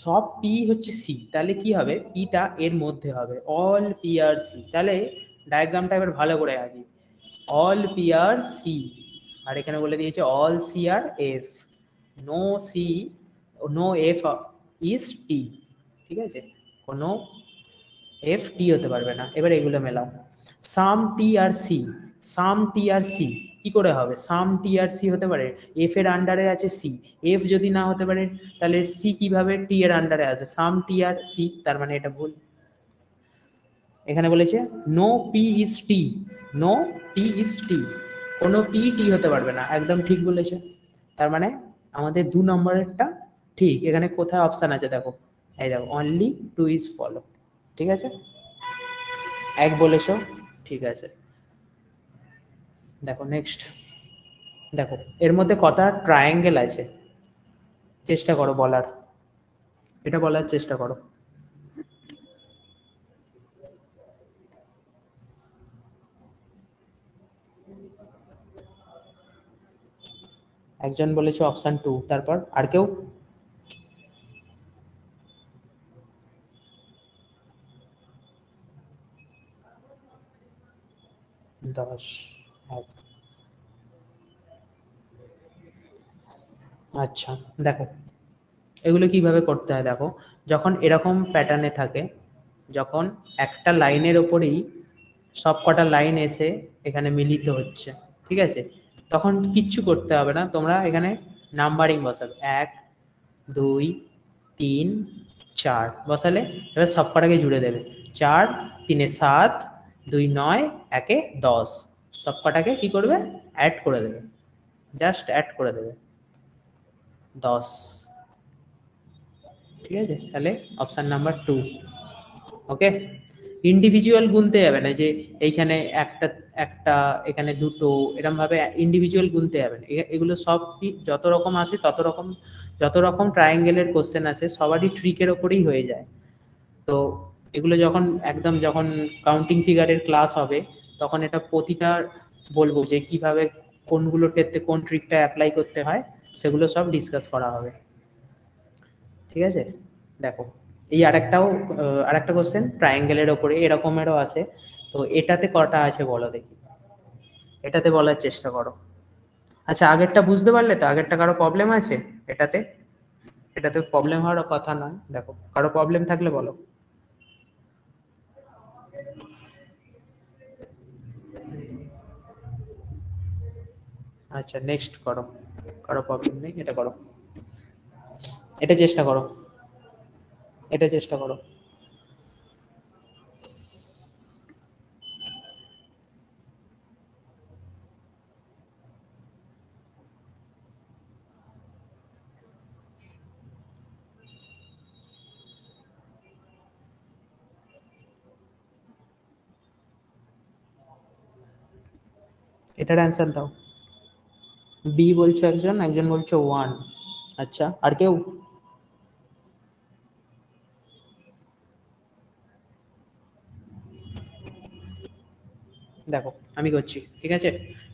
সব পি হচ্ছে সি, তাহলে কি হবে, পিটা এর মধ্যে হবে, অল পি আর সি, তাহলে ডায়াগ্রামটা এবার ভালো করে আঁকি, অল পি আর সি, আর এখানে বলে দিয়েছে all C are F, no C, no F is T, ঠিক আছে, কোনো এফ টি হতে পারবে না। এবার এগুলো মেলাও, সাম টি আর সি, সাম টি আর সি কি করে হবে, সাম টি আর সি হতে পারে, এফ এর আন্ডারে আছে সি, এফ যদি না হতে পারে তাহলে সি কিভাবে টি এর আন্ডারে আছে, সাম টি আর সি, তার মানে এটা ভুল। এখানে বলেছে no P is T, no P is T, কোনো পি টি হতে পারবে না, একদম ঠিক বলেছে, তার মানে আমাদের 2 নম্বরেরটা ঠিক। এখানে কোথায় অপশন আছে দেখো, এই দেখো অনলি টু ইজ ফলো, ঠিক আছে, 1 বলেছো, ঠিক আছে। দেখো নেক্সট, দেখো এর মধ্যে কটা ট্রায়াঙ্গেল আছে, চেষ্টা করো বলার, এটা বলার চেষ্টা করো। একজন বলেছে অপশন 2, তারপর আর কেউ? 10, 1। আচ্ছা, দেখো এগুলো কিভাবে করতে হয়, দেখো যখন এরকম প্যাটার্নে থাকে, যখন একটা লাইনের ওপরেই সব কটা লাইন এসে এখানে মিলিত হচ্ছে, ঠিক আছে, তখন কিচ্ছু করতে হবে না, তোমরা এখানে নাম্বারিং বসাবে, 1, 2, 3, 4 বসালে, এবার সব কটাকে জুড়ে দেবে, 4, 3 7, 2 9, 1 10, সব কটাকে কি করবে, অ্যাড করে দেবে, জাস্ট অ্যাড করে দেবে 10, ঠিক আছে, তাহলে অপশন নাম্বার 2। ওকে, ইন্ডিভিজুয়াল গুনতে যাবে না, যে এইখানে একটা, একটা এখানে দুটো, এরকম ভাবে ইন্ডিভিজুয়াল গুনতে যাবে না, এগুলো সব যত রকম আছে তত রকম, যত রকম ট্রায়াঙ্গেলের কোশ্চেন আছে সবারই ট্রিকের ওপরেই হয়ে যায়। তো এগুলো যখন একদম যখন কাউন্টিং ফিগারের ক্লাস হবে, তখন এটা প্রতিটা বলবো যে কিভাবে কোনগুলোর ক্ষেত্রে কোন ট্রিকটা অ্যাপ্লাই করতে হয়, সেগুলো সব ডিসকাস করা হবে। ঠিক আছে, দেখো এই আরেকটাও আরেকটা কোশ্চেন ট্রায়াঙ্গেলের ওপরে এরকমেরও আছে। তো এটাতে কটা আছে বলো দেখি, এটাতে বলার চেষ্টা করো। আচ্ছা আগেরটা বুঝতে পারলে তো? আগেরটা কারো প্রবলেম আছে এটাতে? এটাতে প্রবলেম হওয়ার কথা নয়, দেখো কারো প্রবলেম থাকলে বলো। আচ্ছা নেক্সট করো, কারো প্রবলেম নেই, এটা করো, এটা চেষ্টা করো, এটা চেষ্টা করো। এটার অ্যান্সার দাও। বি বলছো একজন, একজন বলছো ওয়ান। আচ্ছা আর কেউ? দেখো আমি করছি, ঠিক আছে?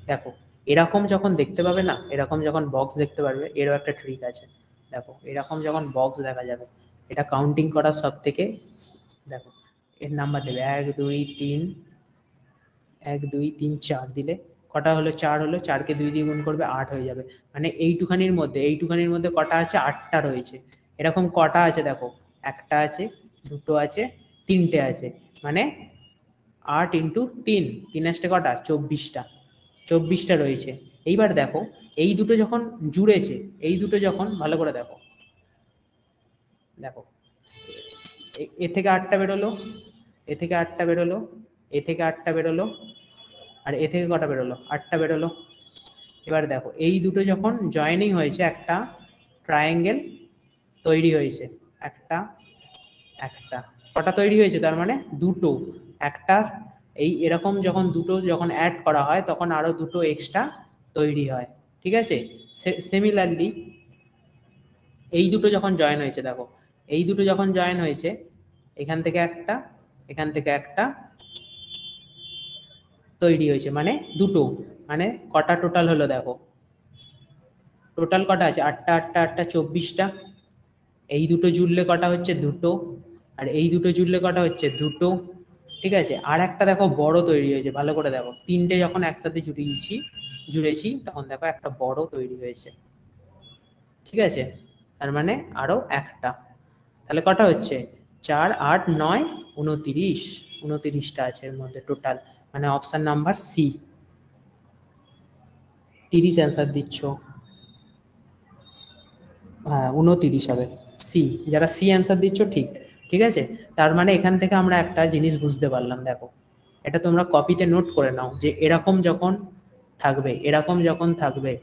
দেখো এরকম যখন দেখতে পাবে না, এরকম যখন বক্স দেখতে পারবে, এরও একটা ট্রিক আছে। দেখো এরকম যখন বক্স দেখা যাবে, এটা কাউন্টিং করার সব থেকে, দেখো এর নাম্বার দেবে 1 2 3, 1 2 3 4 দিলে কটা হলো? 4 হলো, 4কে 2 দিয়ে গুণ করবে 8 হয়ে যাবে। মানে এইটুখানির মধ্যে কটা আছে? 8টা রয়েছে। এরকম কটা আছে দেখো, একটা আছে, দুটো আছে, তিনটে আছে, মানে 8 × 3, 3 কটা? 24টা, 24টা রয়েছে। এইবার দেখো এই দুটো যখন জুড়েছে, এই দুটো যখন ভালো করে দেখো, দেখো এ থেকে 8টা বেরোলো, এ থেকে 8টা বেরোলো, এ থেকে 8টা বেরোলো, আর এ থেকে কটা বেরোলো? 8টা বেরোলো। এবার দেখো এই দুটো যখন জয়েনিং হয়েছে, একটা ট্রায়াঙ্গেল তৈরি হয়েছে, একটা, একটা, কটা তৈরি হয়েছে? তার মানে দুটো, একটা, এই এরকম যখন দুটো যখন অ্যাড করা হয় তখন আরো দুটো এক্সট্রা তৈরি হয়, ঠিক আছে? সিমিলারলি এই দুটো যখন জয়েন হয়েছে, দেখো এই দুটো যখন জয়েন হয়েছে, এখান থেকে একটা, এখান থেকে একটা তৈরি হয়েছে, মানে দুটো, মানে কটা টোটাল হলো দেখো, টোটাল কটা আছে? 8টা 8টা 8টা 24টা। এই দুটো জুড়লে কটা হচ্ছে? দুটো। আর এই দুটো জুড়লে কটা হচ্ছে? দুটো। ঠিক আছে, আর একটা দেখো বড় তৈরি হয়েছে, ভালো করে দেখো, তিনটে যখন একসাথে জুড়েছি তখন দেখো একটা বড় তৈরি হয়েছে, ঠিক আছে? তার মানে আরো একটা, তাহলে কটা হচ্ছে? 4 8 9 29, 29টা আছে এর মধ্যে টোটাল, মানে অপশন নাম্বার সি, 30 অ্যান্সার দিচ্ছ। হ্যাঁ 29 হবে, সি, যারা সি অ্যান্সার দিচ্ছ ঠিক, ঠিক আছে? তার মানে এখান থেকে আমরা একটা জিনিস বুঝতে পারলাম, দেখো এটা তোমরা কপিতে নোট করে নাও, যে এরকম যখন থাকবে, এরকম যখন থাকবে,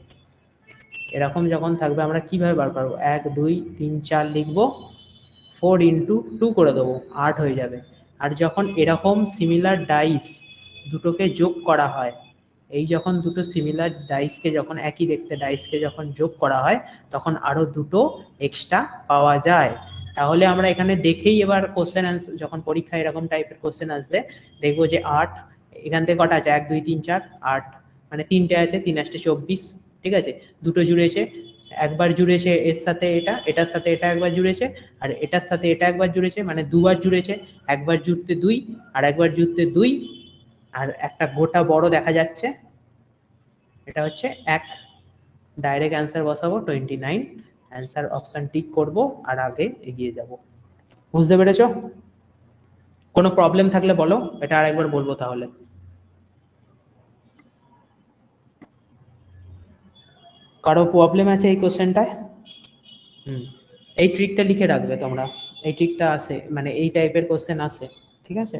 এরকম যখন থাকবে আমরা কিভাবে বার করবো? 1 2 3 4 লিখবো, 4 × 2 করে দেবো, 8 হয়ে যাবে। আর যখন এরকম সিমিলার ডাইস দুটোকে যোগ করা হয়, এই যখন দুটো সিমিলার ডাইসকে, যখন একই দেখতে ডাইসকে যখন যোগ করা হয়, তখন আরো দুটো এক্সট্রা পাওয়া যায়। তাহলে আমরা এখানে দেখেই এবার কোশ্চেন অ্যান্সার, যখন পরীক্ষায় এরকম টাইপের কোশ্চেন আসবে, দেখবো যে 8, এখান থেকে কটা আছে? 1 2 3 4, 8, মানে তিনটে আছে, 3 8 24, ঠিক আছে? দুটো জুড়েছে, একবার জুড়েছে এর সাথে এটা, এটার সাথে এটা একবার জুড়েছে, আর এটার সাথে এটা একবার জুড়েছে, মানে দুবার জুড়েছে, একবার জুড়তে 2, আর একবার জুড়তে 2, আর একটা গোটা বড় দেখা যাচ্ছে, এটা হচ্ছে 1। ডাইরেক্ট অ্যান্সার বসাবো 29, অ্যান্সার অপশন টিক করব, আর আগে এগিয়ে যাব। বুঝতে পেরেছো? কোনো প্রবলেম থাকলে বলো, এটা আরেকবার বলবো তাহলে। কারো প্রবলেম আছে এই কোশ্চেনটায়? হুম, এই ট্রিকটা লিখে রাখবে তোমরা, এই ট্রিকটা আসে, মানে এই টাইপের কোশ্চেন আসে, ঠিক আছে?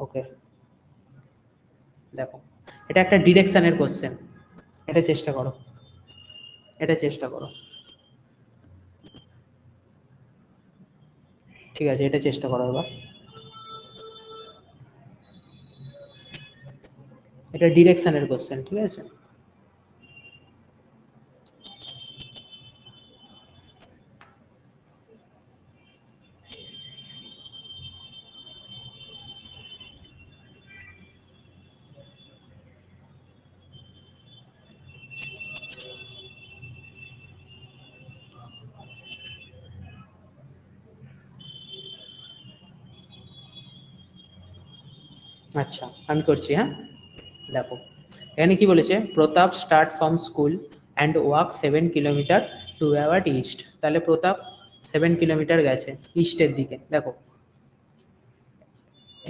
ওকে, দেখো এটা একটা ডিরেকশনের কোশ্চেন, এটা চেষ্টা করো, এটা চেষ্টা করো, ঠিক আছে? এটা চেষ্টা করো এবার, এটা ডিরেকশনের কোশ্চেন, ঠিক আছে? আচ্ছা আমি করছি, হ্যাঁ দেখো এখানে কি বলেছে, Pratap start from school and walk 7 kilometre towards east. তাহলে প্রতাপ 7 কিলোমিটার গেছে ইস্টের দিকে। দেখো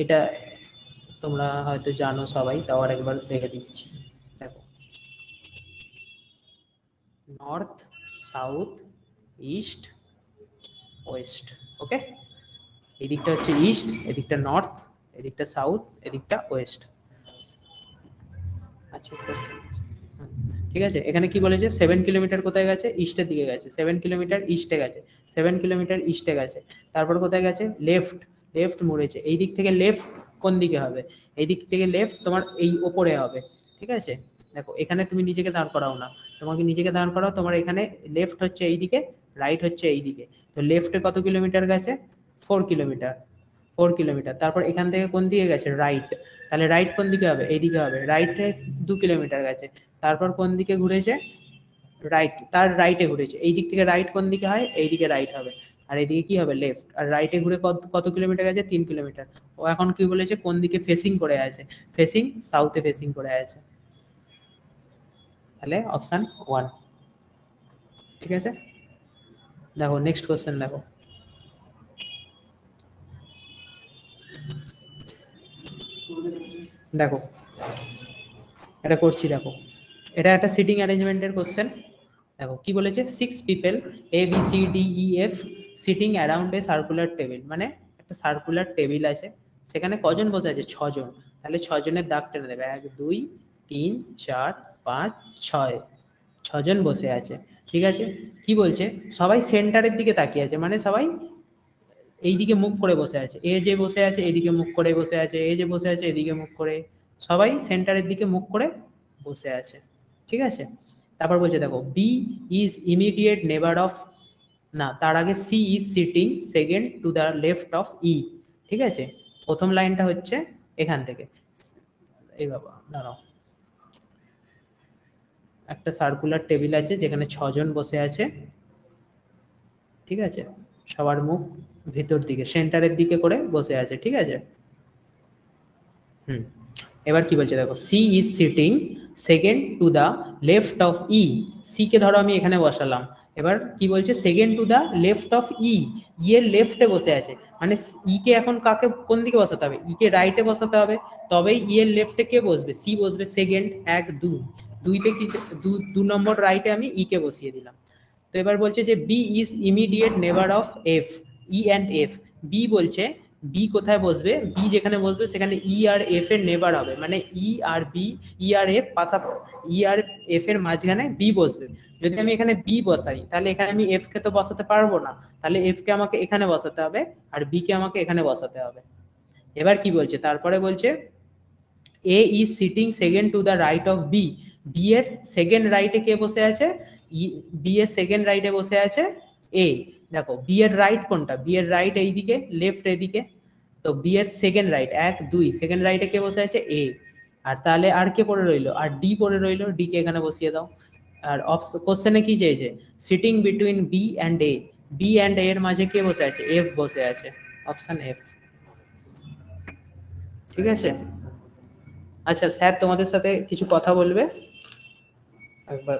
এটা তোমরা হয়তো জানো সবাই, তাও আর একবার দেখে দিচ্ছি। দেখো নর্থ, সাউথ, ইস্ট, ওয়েস্ট। ওকে, এদিকটা হচ্ছে ইস্ট, এদিকটা নর্থ, এদিকটা সাউথ, এদিকটা ওয়েস্ট। আচ্ছা ঠিক আছে, এখানে কি বলেছে 7 কিলোমিটার কোথায় গেছে, ইস্টের দিকে গেছে। 7 কিলোমিটার ইস্টে গেছে, 7 কিলোমিটার ইস্টে গেছে। তারপর কোথায় গেছে, লেফট, লেফট মুড়েছে। এই দিক থেকে লেফট কোন দিকে হবে, এই দিক থেকে লেফট তোমার এই ওপরে হবে। ঠিক আছে, দেখো এখানে তুমি নিজেকে দাঁড় করাও না, তোমাকে নিজেকে দাঁড় করাও, তোমার এখানে লেফট হচ্ছে এই দিকে, রাইট হচ্ছে এই দিকে। তো লেফটে কত কিলোমিটার গেছে, 4 কিলোমিটার, 4 কিলোমিটার। তারপর এখান থেকে কোন দিকে গেছে, রাইট। তাহলে রাইট কোন দিকে হবে, এইদিকে হবে। রাইটে 2 কিলোমিটার গেছে। তারপর কোন দিকে ঘুরেছে, রাইট, তার রাইটে ঘুরেছে। এই দিক থেকে রাইট কোন দিকে হয়, এইদিকে রাইট হবে। আর এইদিকে কি হবে, লেফট। আর রাইটে ঘুরে কত কত কিলোমিটার গেছে, 3 কিলোমিটার। ও এখন কি বলেছে, কোন দিকে ফেসিং করে আছে, ফেসিং সাউথে ফেসিং করে আছে। তাহলে অপশন 1। ঠিক আছে, দেখো নেক্সট কোশ্চেন দেখো। দেখো এটা করছি, দেখো এটা একটা সিটিং অ্যারেঞ্জমেন্টের কোশ্চেন। দেখো কি বলেছে, 6 people ABCDEF sitting around a circular table. মানে একটা সার্কুলার টেবিল আছে, সেখানে কজন বসে আছে, 6 জন। তাহলে 6 জনের দাগ টেনে দেবে, 1 2 3 4 5 6, 6 জন বসে আছে। ঠিক আছে, কি বলছে, সবাই সেন্টারের দিকে তাকিয়ে আছে, মানে সবাই এইদিকে মুখ করে বসে আছে। এ যে বসে আছে এদিকে মুখ করে বসে আছে, এ যে বসে আছে এদিকে মুখ করে, সবাই সেন্টারের দিকে মুখ করে বসে আছে। ঠিক আছে, তারপর বলছে দেখো, B is immediate neighbour of, না তার আগে C is sitting second to the left of E. ঠিক আছে, প্রথম লাইনটা হচ্ছে এখান থেকে, এই বাবা দাঁড়াও, একটা সার্কুলার টেবিল আছে যেখানে 6 জন বসে আছে। ঠিক আছে, সবার মুখ ভিতর দিকে সেন্টারের দিকে করে বসে আছে। ঠিক আছে, হুম, এবার কি বলছে দেখো, C is sitting second to the left of E. C কে ধরো আমি এখানে বসালাম। এবার কি বলছে, second to the left of E, E এর লেফটে বসে আছে। মানে ই কে এখন কাকে কোন দিকে বসাতে হবে, ই কে রাইটে বসাতে হবে, তবেই ই এর লেফটে কে বসবে, সি বসবে। সেকেন্ড 1 2, দুইতে কি 2 নম্বর রাইটে আমি ই কে বসিয়ে দিলাম। তো এবার বলছে যে B is immediate neighbour of F, E and F. B বলছে, বি কোথায় বসবে, বি যেখানে বসবে সেখানে ই আর এফ এর নেবার হবে, মানে ই আর বি, ই আর এফ পাশাপাশি, ই আর এফ এর মাঝখানে বি বসবে। যদি আমি এখানে বি বসাই, তাহলে এখানে আমি এফ কে তো বসাতে পারবো না, তাহলে এফ কে আমাকে এখানে বসাতে হবে, আর বি কে আমাকে এখানে বসাতে হবে। এবার কি বলছে, তারপরে বলছে A is sitting second to the right of B. B এর সেকেন্ড রাইটে কে বসে আছে, বি এর সেকেন্ড রাইটে বসে আছে এ। দেখো বি এর রাইট কোনটা, বি এর রাইট এইদিকে, লেফট এদিকে। তো বি এর সেকেন্ড রাইট 1 2, সেকেন্ড রাইটে কে বসে আছে, এ। আর তাহলে আর কে পড়ে রইলো, আর ডি পড়ে রইলো, ডি কে এখানে বসিয়ে দাও। আর কোশ্চেনে কি চেয়েছে, sitting between B and A, B and A এর মাঝে কে বসে আছে, এফ বসে আছে। Option F. ঠিক আছে, আচ্ছা স্যার তোমাদের সাথে কিছু কথা বলবে একবার।